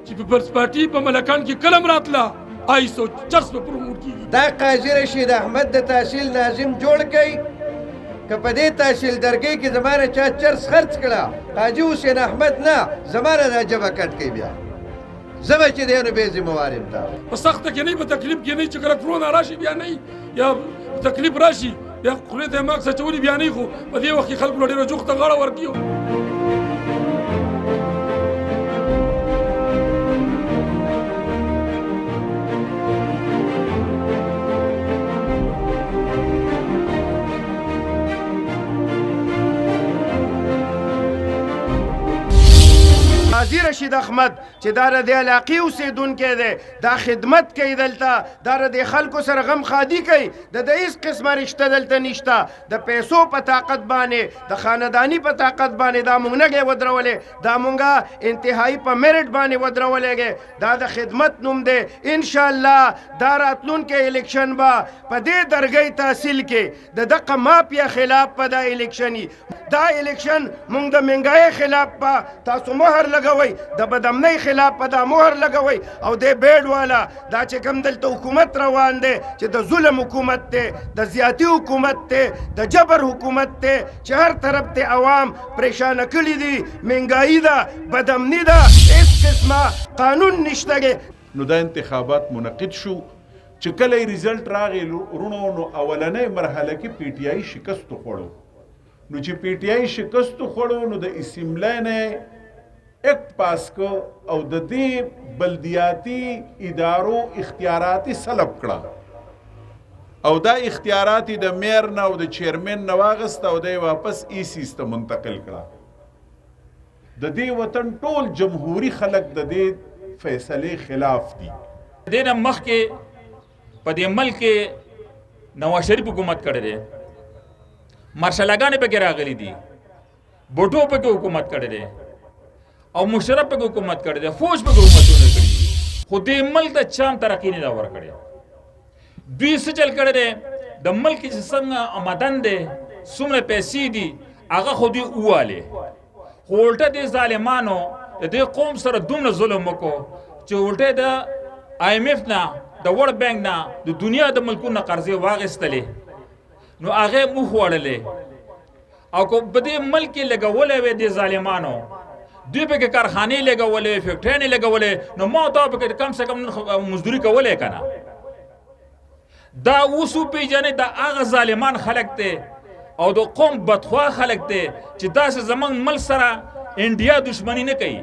چې پیپلز پارټي په ملکان کې کلم راتله آیس او چرس په پروموټ کېږي. دا قاضي رشید احمد د تحصیل ناظم جوړ کړي که په دې تحصیل درګۍ کې زما نه چا چرس خرڅ کړه قاضي حسین احمد نه زما نه دا جبه کټ کوي بیا زه به چې دی نو بې ذمهوار یم تا په سخته کې نه په تکلیف کې نه چې کله کرونا راشي بیا نه یا تکلیف راشي بیا خولې ته ماکس اچولي بیا نه خو په دې وخت کې خلکو له ډېره جوخته غاړه ورکړي. قاضي رشید احمد چې دا د علاقې اوسېدونکی دی دا خدمت کوي دلته دا د خلکو سره غم خادي کوي د هیڅ قسمه رشته دلته نشته د پیسو په طاقت باندې د خانداني په طاقت باندې دا مونږ نه ودرولې دا مونږه انتهایی په میرټ باندې ودرولې دا د خدمت نوم دی انشاءالله دا راتلونکی الیکشن به په دې درګۍ تحصیل کې د دغه مافیا خلاف په دا الیکشن دا الیکشن مونږ د مهنګای خلاف په تاسو مهر لګوئ د بدامنۍ خلاف په دا مهر لګوئ او د بیډ والا دا چې کوم دلته حکومت روان دی چې د ظلم حکومت دی د زیاتی حکومت دی د جبر حکومت دی چې هر طرف ته عوام پریشانه کړي دي مهنګایي ده بدامني ده هیڅ قسمه قانون نشته. نو دا انتخابات منعقد شو چې کله یې ریزلټ راغی ورونو نو اولنۍ مرحله کې پی ټي آی شکست خوړو نو چې پی ټي آی شکست خوړو نو د اسمبلی نه ایکٹ پاس کو او د دې بلدیاتی ادارو اختیارات سلب کړه او دا اختیارات د میر نه او د چیرمن نه واغست او د واپس ای سیستم منتقل کړه د دې وطن ټول جمهوریت خلک د دې فیصله خلاف دي. دینه مخ کې په دې ملک کې نواز شریف حکومت کړی دی مارشالاګانې پکې راغلي دي بوټو پکې حکومت کړی دی او مشرف پکې حکومت کړی دی فوج پکې حکومتونه کړي دي خو دې ملک ته چام ترقي نه ورکړی دوی څه چل کړی دی د ملک چې څنګه آمدن دی څومره پیسې دي هغه خو دوی ووالې خو الټه دې ظالمانو د دې قوم سره دومره ظلم وکړو چې الټه د آی ایم ایف نه د ورلډ بانک نه د دنیا د ملکونو قرضې واغېستلې نو هغه مخ وړلې او کو په دې ملک کې لګولې وې د ظالمانو دوی په کې کارخانه لګولې فیکټري لګولې نو ما ته په کې کم سے کم مزدوري کولې کنه دا اوسو پیجنې د هغه ظالمان خلک ته او د قوم بدخوا خلک ته چې داسې زمنګ مل سره انډیا دشمنی نه کوي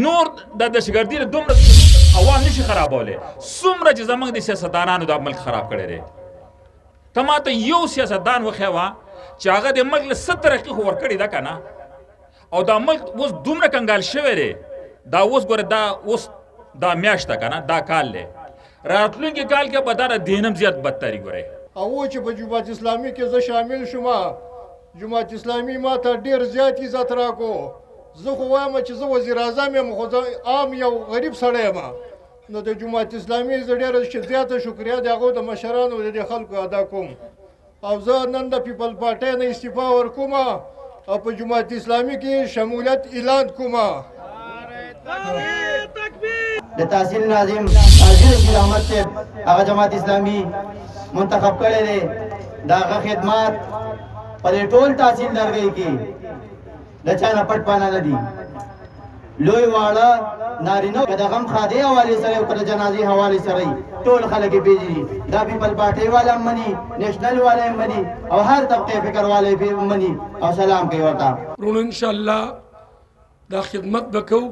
نور د دشګردي دومره عوام نشي خرابوله څومره چې زمنګ د سیاستدانانو د ملک خراب کړي دي تما ته یو سیاستدان وخوا چې هغه د ملک له 70 کې ور کړی دا کنه او دا ملک اوس دومره کنګال شوی دی دا اوس ګوره دا اوس دا میاشته کنه دا کال له راتلونکي کال کې به دا دینم زیات بدتري ګوره او چې په جماعت اسلامي کې زه شامل شوم جماعت اسلامي ما ته ډیر زیات عزت راکو زه خو وایم چې زه وزیر اعظم یم خو زه عام یو غریب سړی یم نو د جماعت اسلامي زه ډېره زیاته شکریه د هغو د مشرانو د خلکو ادا کوم او زه نن د پیپل پارټۍ نه استعفا ورکوم او په جماعت اسلامي کې شمولیت اعلان کوم. د تحصیل ناظم قاضي رشید احمد صاحب هغه جماعت اسلامي منتخب کړی دی د هغه خدمات په دې ټول تحصیل درګۍ کې د چا نه پټ پانه نه دي لوی واړه نارینه که د غم خادي حوالې سره او که د جنازې حوالې سره ټول خلک یې پېژني دا پیپل پارټۍ والا هم مني نیشنل والا هم مني او هر طبقې فکر والا هم مني او سلام کوي ورته ورونو انشاءالله دا خدمت به کوو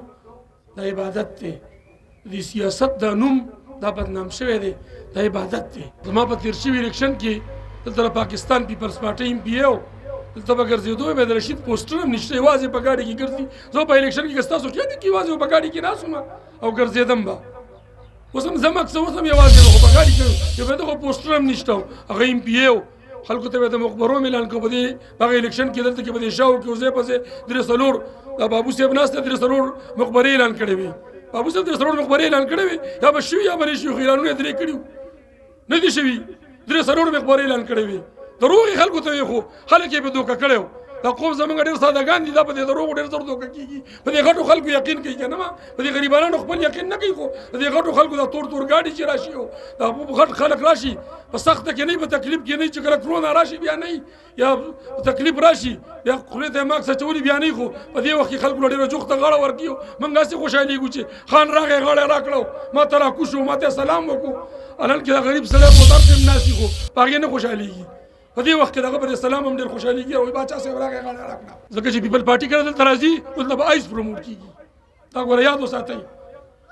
دا عبادت دی د سیاست دا نوم دا بدنام شوی دی دا عبادت دی زما په تېر شوي الیکشن کې دلته د پاکستان پیپلز پارټۍ ایم پی او دلته به ګرځېدو به د رشید پوسټر هم نشته یوازې په ګاډي کې ګرځي زه په الیکشن کې که ستاسو خیال کې یوازې په ګاډي کې ناست وم او ګرځېدم به اوس هم زه مقصد اوس هم یوازې خو په ګاډي کې یو به دغه پوسټر هم نشته هغه ایم پی او خلکو ته به د مخبرو اعلان کوو په دې هغه الیکشن کې دلته کې به د شاو کې ځای په ځای درې څلور د بابو صاحب ناست درې څلور مخبري اعلان کړی وي بابو صاحب درې څلور مخبري اعلان کړی وي یا به شوي یا به نه شوي خو اعلانونه یې درې کړي نه دي شوي درې څلور مخبري اعلان کړی وي دروغ خلکو ته خو خلک یې په دوکه کړی دا قوم زمونږ ډېر سادهګان دي دا په دې دروغو ډېر زر دوکه کېږي په دې غټو خلکو یقین کوي که نه ما په دې غریبانو خپل یقین نه کوي خو په دې غټو خلکو دا تور ګاډي چې راشي او دا غټ خلک راشي په سخته کې نه په تکلیف کې نه چې کله کرونا راشي بیا نه یا تکلیف راشي بیا خولې ته ماکس اچولي بیا نه خو په دې وخت کې خلکو له ډېره جوخته غاړه ورکړي موږ هسې خوشحالېږو چې خان راغی غاړه راکړو ما ته راکوشو ما ته سلام وکړو الان کې دا غریب سړی موټر ته هم ناستي خو په هغې نه خوشحالېږي په دې وخت کې دغه پر سلام هم ډېر خوشحالېږي او باچا صاحب راغی غاړه راکړه ځکه چې پیپل پارټي کله دلته راځي دلته به آیس پروموټ کېږي دا ګوره یاد وساتئ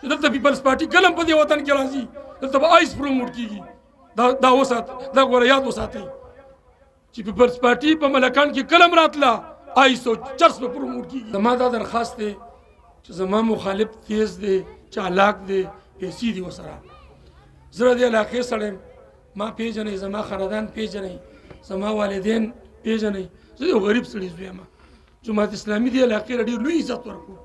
چې دلته پیپلز پارټي کله هم په دې وطن کې راځي دلته به آیس پروموټ کېږي دا وسات دا ګوره یاد وساتئ چې پیپلز پارټي په ملکان کې کله هم راتله آیس او چرس به پروموټ کېږي زما دا درخواست دی چې زما مخالف تیز دی چالاک دی پیسې دي ورسره زه د دې علاقې سړی یم ما پېژنئ زما خاندان پېژنئ زما والدین پېژنئ زه یو غریب سړی زوی یم جماعت اسلامي دې علاقې له ډېر لوی عزت ورکړو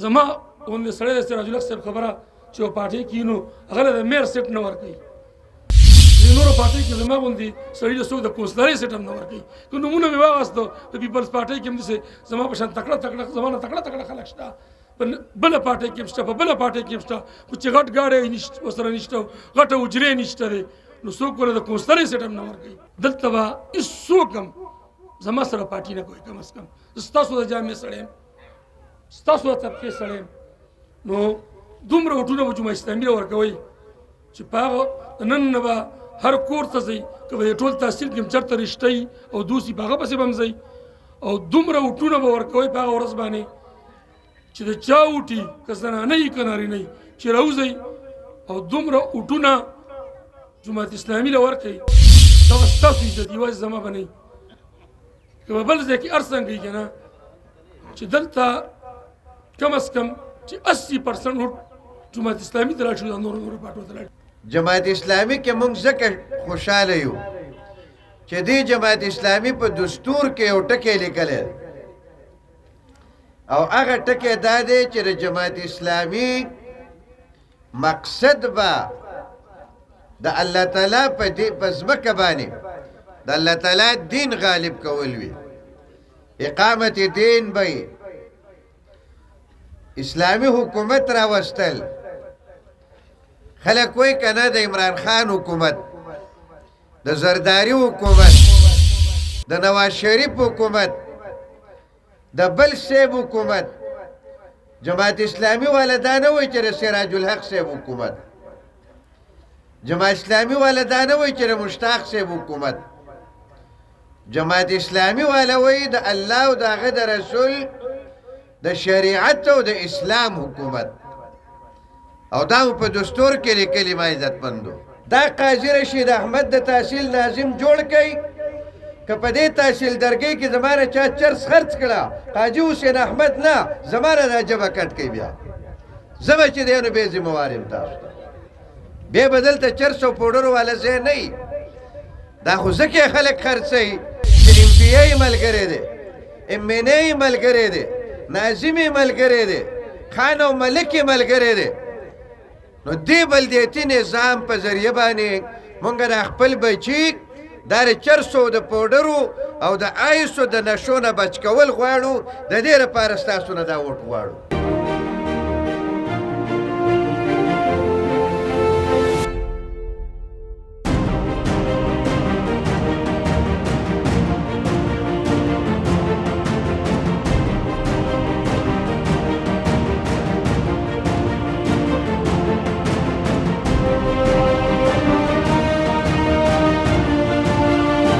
زما غوندې سړی د سراج الحق صاحب خبره چې یو پارټۍ کې نو هغه له د میر سیټ نه ورکوي د نورو پارټۍ کې زما غوندې سړي له څوک د کونسلرۍ سیټ هم نه ورکوي که نومونه مې واغېستو د پیپلز پارټۍ کې هم داسې زما په شان تکړه زما نه تکړه خلک شته بله پارټۍ کې هم شته په بله پارټۍ کې هم شته خو چې غټ ګاډی ورسره نشته غټه حجرې نشته دی نو څوک ورته د کونسلرۍ سیټ هم نه ورکوي دلته به هېڅوک هم زما سره پارټي نه کوي کم از کم زه ستاسو د جامع سړی یم ستاسو د طبقې سړی یم نو دومره وټونه به جمعه اسلامي له ورکوئ چې په هغه نن نه به هر کور ته ځئ که به ټول تحصیل کې هم چېرته رشته او دوسي په هغه پسې به هم ځئ او دومره وټونه به ورکوئ په هغه ورځ باندې چې د چا وټي که زنانه یي که نارینه یي چې راوځئ او دومره وټونه جماعت اسلامي له ورکوئ دا به ستاسو عزت یوازې زما به نه که به بل ځای کې هر څنګه وي که نه چې دلته کم از کم چې 80% وټ جماعت اسلامي ته لاړ شو دا نورو پارټیو ته لاړ جماعت اسلامي کې موږ ځکه خوشحاله یو چې دې جماعت اسلامي په دستور کې یو ټکی لیکلی او هغه ټکی دا دی چې د جماعت اسلامي مقصد به د الله تعالی په ځمکه باندې د الله تعالی دین غالب کول وي اقامت دین به اسلامی حکومت راوستل خلک وایي که نه د عمران خان حکومت د زرداری حکومت د نواز شریف حکومت د بل صاحب حکومت جماعت اسلامي والا دا نه وایي چې د سراج الحق صاحب حکومت جماعت اسلامي والا دا نه وایي چې د مشتاق صاحب حکومت جماعت اسلامي والا وایي د الله او د هغه د رسول د شریعت او د اسلام حکومت او دا په دستور کې لیکلي ما عزتمندو دا قاضي رشید احمد د تحصیل ناظم جوړ کړي که په دې تحصیل درګۍ کې زمانه چا چرس خرڅ کړه قاضي حسین احمد نه زمانه دا جبه کټ کوي بیا زه چې دی نو بې ذموار یم تاسو ته بیا به دلته چرس او پوډرو والا ځای نه وي دا خو ځکه خلک خرڅوي چې ام پی ای ملګری دی ام این ای ملګری دی ناظم یې ملګری دی خان او ملک یې ملګری دی نو دې بلدیتي نظام په ذریعه باندې مونږ د خپل بچي دا د چرسو د پوډرو او د آیسو د نشو نه بچ کول غواړو د دې لپاره ستاسو نه دا ووټ غواړو